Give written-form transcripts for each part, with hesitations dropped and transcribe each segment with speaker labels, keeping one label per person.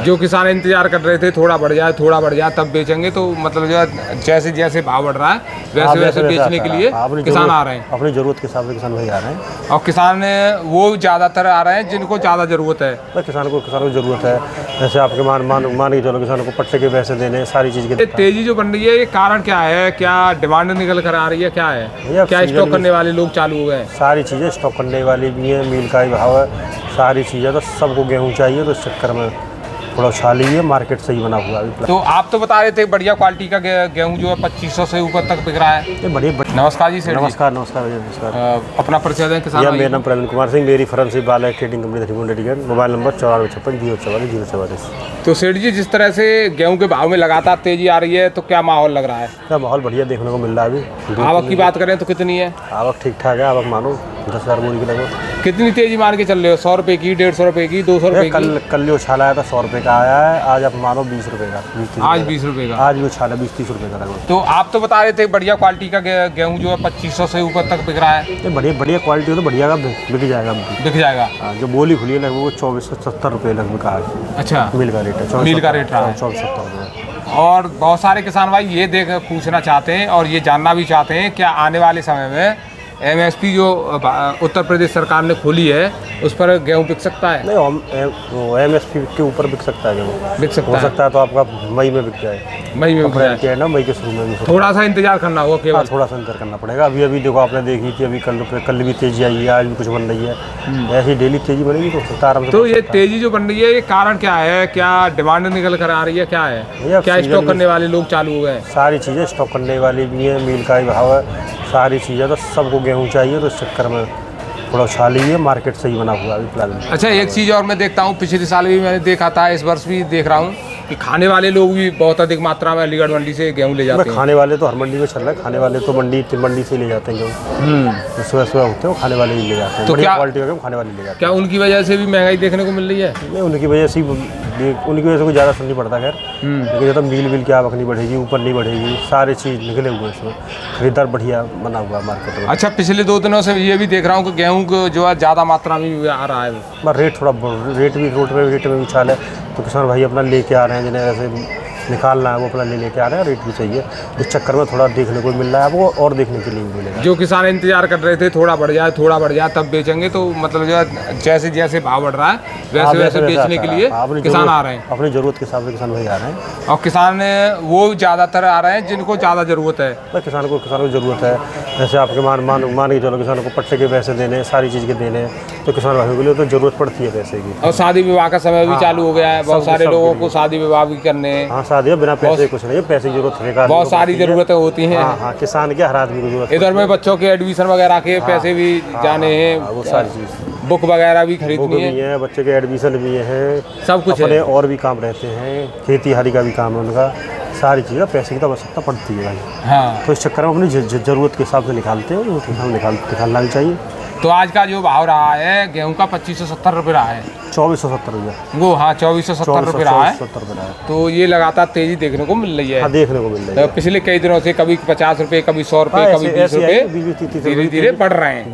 Speaker 1: जो किसान इंतजार कर रहे थे थोड़ा बढ़ जाए तब बेचेंगे, तो मतलब जो है जैसे जैसे भाव बढ़ रहा है वैसे वैसे बेचने के लिए किसान आ रहे हैं,
Speaker 2: अपनी जरूरत के हिसाब से किसान भाई आ रहे हैं।
Speaker 1: और किसान वो ज़्यादातर आ रहे हैं जिनको ज़्यादा ज़रूरत है।
Speaker 2: तो किसान को ज़रूरत है, जैसे आपके मान के चलो किसानों को पट्टे के पैसे देने, सारी चीज़ की
Speaker 1: तेजी जो बन रही है, ये कारण क्या है? क्या डिमांड निकल कर आ रही है? क्या है, क्या स्टॉक करने वाले लोग चालू हो गए?
Speaker 2: सारी चीज़ें स्टॉक करने वाली भी हैं, मील का भी भाव है, सारी चीज़ें, तो सबको गेहूँ चाहिए, तो इस चक्कर में थोड़ा उछाली है, मार्केट सही बना हुआ है।
Speaker 1: तो आप तो बता रहे थे बढ़िया क्वालिटी का गेहूं जो है 2500 से ऊपर तक बिक रहा है।
Speaker 2: ये बढ़िया।
Speaker 1: नमस्कार जी सर।
Speaker 2: नमस्कार भैया, नमस्कार।
Speaker 1: अपना परिचय दें किसान।
Speaker 2: मेरा नाम प्रवीण कुमार सिंह, मेरी फर्म से बाला ट्रेडिंग कंपनी, मोबाइल नंबर 9456
Speaker 1: तो सेठ जी, जिस तरह से गेहूं के भाव में लगातार तेजी आ रही है, तो क्या माहौल लग रहा है?
Speaker 2: क्या माहौल बढ़िया देखने को मिल रहा है अभी।
Speaker 1: आवक की बात करें तो कितनी है?
Speaker 2: आवक ठीक ठाक है, आवक मानो 10,000 बोरी की लगभग।
Speaker 1: कितनी तेजी मान के चल रहे हो? 100 रुपये की, 150 रुपये की, 200 रुपये की?
Speaker 2: कल जो उछाला आया था 100 रुपये का आया है, आज आप मानो 20 रुपये का।
Speaker 1: आज 20 रुपये का?
Speaker 2: आज भी उछाला 20-30 रुपये का लगभग।
Speaker 1: तो आप तो बता रहे थे बढ़िया क्वालिटी का गेहूं जो है 2500 से ऊपर तक बिक रहा है।
Speaker 2: ये बढ़िया क्वालिटी हो तो बढ़िया का बिक जाएगा।
Speaker 1: बिक जाएगा।
Speaker 2: जो बोली खुली है लगभग वो 2470 रुपये लगभग का है।
Speaker 1: अच्छा,
Speaker 2: मिल का रेट है,
Speaker 1: मिल का रेट रहा है
Speaker 2: 2470 रुपये।
Speaker 1: और बहुत सारे किसान भाई ये पूछना चाहते हैं और ये जानना भी चाहते हैं, क्या आने वाले समय में MSP जो उत्तर प्रदेश सरकार ने खोली है उस पर गेहूं बिक सकता है?
Speaker 2: नहीं, MSP के ऊपर बिक सकता है गेहूं।
Speaker 1: बिक सकता
Speaker 2: हो सकता है तो आपका मई में बिक जाए।
Speaker 1: मई में बिक जाए
Speaker 2: ना, मई के शुरू में।
Speaker 1: थोड़ा सा इंतजार करना होगा केवल।
Speaker 2: हाँ, थोड़ा सा इंतजार करना पड़ेगा। अभी देखो आपने देखी थी, अभी कल भी तेजी आई है, आज भी कुछ बन रही है, ऐसी डेली तेजी बनेगी तो सकता है।
Speaker 1: तो ये तेजी जो बन रही है, ये कारण क्या है? क्या डिमांड निकल कर आ रही है? क्या है, क्या स्टॉक करने वाले लोग चालू हो गए?
Speaker 2: सारी चीज़ें स्टॉक करने वाली भी हैं, मील का भी भाव है, सारी चीज़ें, तो सबको गेहूँ चाहिए, तो इस चक्कर में थोड़ा उछाली है, मार्केट सही बना हुआ है फिलहाल।
Speaker 1: अच्छा, एक चीज़ और मैं देखता हूँ, पिछले साल भी मैंने देखा था, इस वर्ष भी देख रहा हूँ कि खाने वाले लोग भी बहुत अधिक मात्रा में अलीगढ़ मंडी से गेहूँ ले जाते हैं।
Speaker 2: खाने वाले तो हर मंडी में चल रहा है, खाने वाले तो मंडी से ले जाते हैं गेहूँ। सुबह होते हैं, खाने वाले ही ले जाते हैं। तो क्या क्वालिटी का गेहूँ खाने वाले ले जाते हैं।
Speaker 1: क्या उनकी वजह से भी महंगाई देखने को मिल रही है?
Speaker 2: नहीं, उनकी वजह से कोई ज़्यादा असर नहीं पड़ता खैर, लेकिन जब मील की आवक नहीं बढ़ेगी, ऊपर नहीं बढ़ेगी, सारी चीज़ निकले हुए इसमें, खरीदार बढ़िया बना हुआ है मार्केट में।
Speaker 1: अच्छा, पिछले 2 दिनों से ये भी देख रहा हूँ कि गेहूँ को जो है ज़्यादा मात्रा में आ रहा है।
Speaker 2: रेट रेट में उछाल है, तो किसान भाई अपना लेके आ रहे हैं, जिन्हें ऐसे निकालना है वो अपना लेके आ रहे हैं, रेट भी चाहिए। इस चक्कर में थोड़ा देखने को मिल रहा है आपको, और देखने के लिए भी मिलेगा।
Speaker 1: जो किसान इंतजार कर रहे थे थोड़ा बढ़ जाए तब बेचेंगे, तो मतलब जो है जैसे जैसे भाव बढ़ रहा है वैसे वैसे बेचने के लिए किसान आ रहे हैं,
Speaker 2: अपनी जरूरत के हिसाब से किसान भाई आ रहे हैं।
Speaker 1: और किसान वो ज़्यादातर आ रहे हैं जिनको ज़्यादा ज़रूरत है।
Speaker 2: तो किसान को ज़रूरत है, जैसे आपके मान के चलो किसानों को पट्टे के पैसे देने, सारी चीज़ के देने, तो किसान भाइयों के लिए तो ज़रूरत पड़ती है पैसे की।
Speaker 1: और शादी विवाह का समय भी चालू हो गया है, बहुत सारे लोगों को शादी विवाह भी करने हैं।
Speaker 2: हाँ, शादी बिना पैसे कुछ नहीं है, पैसे की जरूरत है,
Speaker 1: बहुत सारी ज़रूरतें होती हैं।
Speaker 2: हाँ, किसान के हर आदमी को जरूरत।
Speaker 1: इधर में बच्चों के एडमिशन वगैरह के पैसे भी जाने हैं,
Speaker 2: वो सारी चीज़,
Speaker 1: बुक वगैरह भी खरीदनी
Speaker 2: है, बच्चे के एडमिशन भी है,
Speaker 1: सब कुछ
Speaker 2: अपने और भी काम रहते हैं, खेती हारी का भी काम है उनका, सारी चीज़ें पैसे की तो आवश्यकता पड़ती है भाई।
Speaker 1: हाँ,
Speaker 2: तो इस चक्कर में अपनी ज़रूरत के हिसाब से निकालते हैं, उस हिसाब निकालना भी चाहिए।
Speaker 1: तो आज का जो भाव रहा है गेहूं का 2570 रुपये रहा है।
Speaker 2: 2470 रुपये
Speaker 1: वो, हाँ 2470 रुपये रहा है। तो ये लगातार तेजी देखने को मिल रही है।
Speaker 2: हाँ, देखने को मिल रही है।
Speaker 1: पिछले कई दिनों से कभी 50 रुपये, कभी 100 रुपये, कभी 20 रुपये धीरे धीरे बढ़ रहे हैं।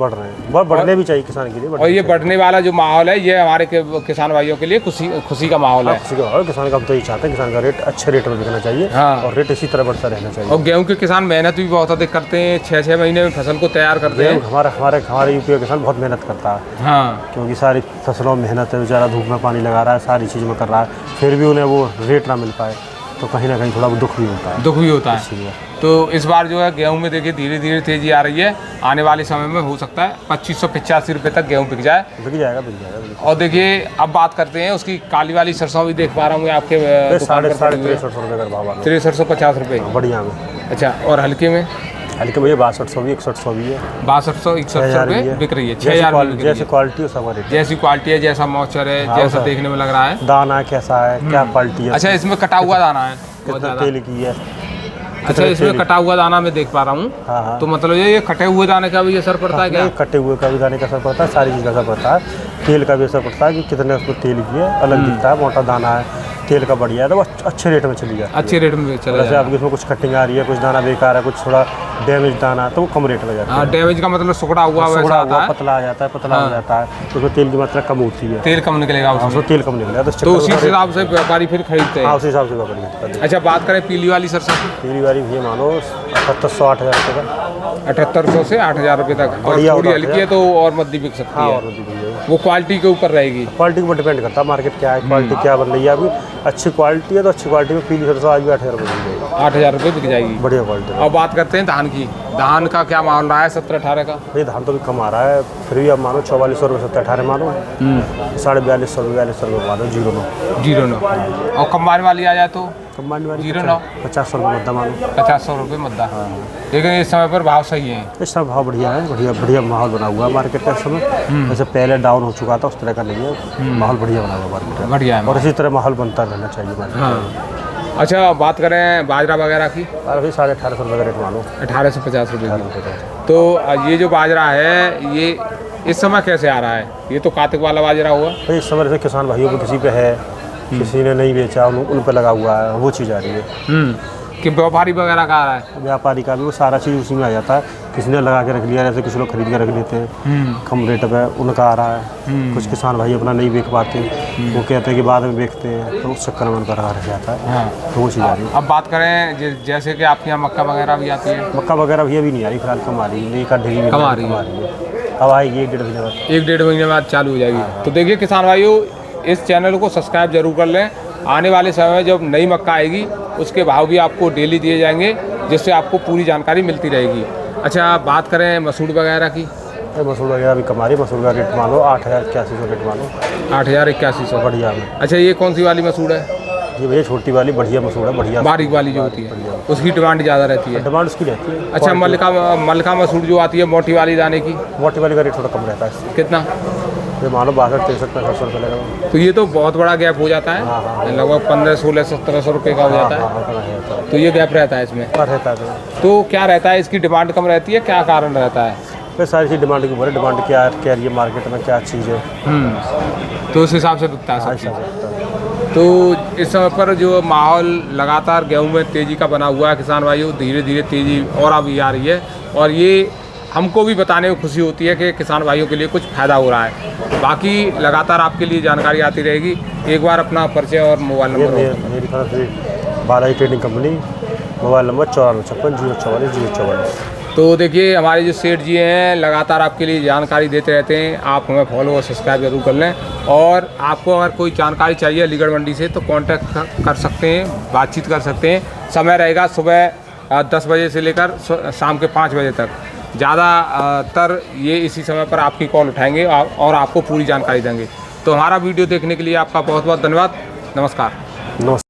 Speaker 2: बढ़ने भी चाहिए किसान के लिए।
Speaker 1: और ये बढ़ने वाला जो माहौल है, ये हमारे किसान भाइयों के लिए खुशी का माहौल है।
Speaker 2: किसान का हम तो ये चाहते हैं, किसान का रेट अच्छे रेट में बिकना चाहिए।
Speaker 1: हाँ,
Speaker 2: और रेट इसी तरह बढ़ता रहना चाहिए।
Speaker 1: और गेहूँ के किसान मेहनत भी बहुत अधिक करते हैं, 6-6 महीने में फसल को तैयार करते हैं।
Speaker 2: हमारे यूपी का किसान बहुत मेहनत करता है।
Speaker 1: हाँ,
Speaker 2: क्योंकि सारी फसलों में मेहनत है, बेचारा धूप में पानी लगा रहा है, सारी चीज़ में कर रहा है, फिर भी उन्हें वो रेट ना मिल पाए तो कहीं ना कहीं थोड़ा दुख भी होता है। तो इस बार जो है गेहूं में देखिए धीरे धीरे तेजी आ रही है। आने वाले समय में हो सकता है 2585 रुपये तक गेहूं बिक जाएगा। और देखिए अब बात करते हैं उसकी काली वाली सरसों भी देख पा रहा हूँ आपके 6350 रुपये का भाव है।
Speaker 1: 6350 रुपये बढ़िया में। अच्छा, और हल्के में?
Speaker 2: हल्के में 6200 भी 6100 भी है।
Speaker 1: 6261 रुपये बिक रही है। 6000
Speaker 2: जैसी क्वालिटी है,
Speaker 1: जैसी क्वालिटी है, जैसा मॉइस्चर है, जैसा देखने में लग रहा है।
Speaker 2: दाना कैसा है, क्या क्वालिटी है।
Speaker 1: अच्छा, इसमें कटा हुआ दाना है,
Speaker 2: कितना तेल की है।
Speaker 1: अच्छा, इसमें कटा हुआ दाना मैं देख पा रहा हूँ।
Speaker 2: हाँ।
Speaker 1: तो मतलब ये कटे हुए दाने का भी असर पड़ता है क्या?
Speaker 2: कटे हुए का भी दाने का असर पड़ता है, सारी चीज़ का असर पड़ता है। तेल का भी असर पड़ता है कि कितने उसमें तेल की है, अलग दिखता है। मोटा दाना है तेल का बढ़िया है, तो वो अच्छे रेट में चली जाती है।
Speaker 1: अच्छे रेट में चला
Speaker 2: जैसे आपकी इसमें कुछ कटिंग आ रही है, कुछ दाना बेकार है, कुछ थोड़ा डैमेज दाना, तो वो कम रेट में जाता है।
Speaker 1: हाँ, डैमेज का मतलब सुखड़ा हुआ वैसा
Speaker 2: सुखड़ा
Speaker 1: आता
Speaker 2: हुआ
Speaker 1: है,
Speaker 2: पतला आ जाता है, पतला हो जाता है, तो उसमें तेल की मात्रा कम होती है,
Speaker 1: तेल कम निकलेगा उसमें।
Speaker 2: उसमें तेल कम निकलेगा,
Speaker 1: तो उसी हिसाब से व्यापारी फिर खरीदते
Speaker 2: हाँ
Speaker 1: हैं।
Speaker 2: उसी हिसाब से व्यापारी खरीदता है।
Speaker 1: अच्छा, बात करें पीली वाली सरसों की,
Speaker 2: पीली वाली भी मानो 700-8,000 रुपये का।
Speaker 1: 7800 से 8000 रुपये तक, और
Speaker 2: बढ़िया
Speaker 1: थोड़ी
Speaker 2: होता है।
Speaker 1: हल्की है तो और मद्दी बिक सकती
Speaker 2: हाँ,
Speaker 1: है।
Speaker 2: और भी बढ़िया है।
Speaker 1: वो क्वालिटी के ऊपर रहेगी।
Speaker 2: क्वालिटी के ऊपर डिपेंड करता है, मार्केट क्या है, क्वालिटी क्या बन रही है। अभी अच्छी क्वालिटी है तो अच्छी क्वालिटी में पीली सरसों आज भी 8,000 रुपये मिल जाएगी,
Speaker 1: 8000 रुपये बिक जाएगी।
Speaker 2: बढ़िया क्वालिटी है।
Speaker 1: अब बात करते हैं धान की। धान का क्या माहौल रहा है 17-18 का?
Speaker 2: भाई धान तो भी कम आ रहा है, फिर भी आप मानो 4400 रुपये 17-18 मानो, 4250 रुपये मानो 0,9।
Speaker 1: 0,9। और कम्बाइन वाली आ जाए तो
Speaker 2: कंबाइन वाली
Speaker 1: 0,9
Speaker 2: 50 रुपये मद्दा मानो।
Speaker 1: 50 रुपये मद्दा। लेकिन इस समय पर भाव सही है।
Speaker 2: इस समय भाव बढ़िया है, बढ़िया बढ़िया माहौल बना हुआ है मार्केट का इस समय। जैसे पहले डाउन हो चुका था उस तरह का नहीं है, माहौल बढ़िया बना हुआ है मार्केट का,
Speaker 1: बढ़िया है।
Speaker 2: और इसी तरह माहौल बनता रहना चाहिए मार्केट में।
Speaker 1: हाँ। अच्छा, बात करें बाजरा वगैरह की,
Speaker 2: और अभी 1850 रुपये का रेट मानो।
Speaker 1: 1850 रुपये की। तो ये जो बाजरा है ये इस समय कैसे आ रहा है? ये तो कार्तिक वाला बाजरा हुआ।
Speaker 2: भाई इस समय जैसे किसान भाइयों को किसी पे है, किसी ने नहीं बेचा, उन पे लगा हुआ है, वो चीज़ आ रही है।
Speaker 1: कि व्यापारी वगैरह का आ रहा है?
Speaker 2: व्यापारी का भी वो सारा चीज़ उसी में आ जाता है। किसी ने लगा के रख लिया, जैसे कुछ लोग खरीद के रख लेते हैं कम रेट पे, उनका आ रहा है। कुछ किसान भाई अपना नहीं बेच पाते, वो कहते हैं कि बाद में बेचते हैं, तो उस चक्कर में उनका रह जाता है।
Speaker 1: हाँ।
Speaker 2: तो वो चीज़ आ रही है।
Speaker 1: अब बात करें जैसे कि आपके यहाँ मक्का वगैरह भी आती है।
Speaker 2: मक्का वगैरह भी अभी नहीं आ रही, फिलहाल कम आ रही है, एक आध ढेरी में
Speaker 1: कम आ रही है।
Speaker 2: अब आएगी 1-1.5 महीने बाद।
Speaker 1: 1-1.5 महीने बाद चालू हो जाएगी। तो देखिए किसान भाइयों, इस चैनल को सब्सक्राइब जरूर कर लें। आने वाले समय में जब नई मक्का आएगी उसके भाव भी आपको डेली दिए जाएंगे, जिससे आपको पूरी जानकारी मिलती रहेगी। अच्छा, बात करें मसूर वगैरह की।
Speaker 2: मसूर वगैरह भी कम आ रही है, मसूर का रेट मानो 8,081 रेट मानो।
Speaker 1: 8,081
Speaker 2: बढ़िया में।
Speaker 1: अच्छा, ये कौन सी वाली मसूर है?
Speaker 2: ये भैया छोटी वाली बढ़िया मसूर है, बढ़िया
Speaker 1: बारीक वाली जो होती है, उसकी डिमांड ज़्यादा रहती है।
Speaker 2: डिमांड उसकी रहती है।
Speaker 1: अच्छा, मलका मसूर जो आती है मोटी वाली दाने की,
Speaker 2: मोटी वाली का रेट थोड़ा कम रहता है।
Speaker 1: कितना?
Speaker 2: ये मानो 62-63-65 रुपये लगेगा।
Speaker 1: तो ये तो बहुत बड़ा गैप हो जाता है, लगभग 1500-1600-1700 रुपये का हो जाता है। तो ये गैप रहता है इसमें।
Speaker 2: रहता है
Speaker 1: तो क्या रहता है, इसकी डिमांड कम रहती है, क्या कारण रहता है?
Speaker 2: फिर सारी चीज़ डिमांड के ऊपर है, डिमांड क्या रही है मार्केट में, क्या चीज़ है,
Speaker 1: तो उस हिसाब से बिकता है सब
Speaker 2: ऐसा
Speaker 1: चीज़।
Speaker 2: होता है।
Speaker 1: तो इस समय पर जो माहौल लगातार गेहूं में तेज़ी का बना हुआ है किसान भाइयों, धीरे धीरे तेज़ी और अभी आ रही है, और ये हमको भी बताने में खुशी होती है कि किसान भाइयों के लिए कुछ फ़ायदा हो रहा है। बाकी लगातार आपके लिए जानकारी आती रहेगी। एक बार अपना परिचय और मोबाइल
Speaker 2: ये
Speaker 1: नंबर।
Speaker 2: मेरी तरफ से Balaji trading company, mobile number 9456
Speaker 1: तो देखिए, हमारे जो सेठ जी हैं लगातार आपके लिए जानकारी देते रहते हैं। आप हमें फॉलो और सब्सक्राइब जरूर कर लें, और आपको अगर कोई जानकारी चाहिए अलीगढ़ मंडी से तो कांटेक्ट कर सकते हैं, बातचीत कर सकते हैं। समय रहेगा सुबह 10 बजे से लेकर शाम के 5 बजे तक। ज़्यादातर ये इसी समय पर आपकी कॉल उठाएंगे और आपको पूरी जानकारी देंगे। तो हमारा वीडियो देखने के लिए आपका बहुत बहुत धन्यवाद। नमस्कार।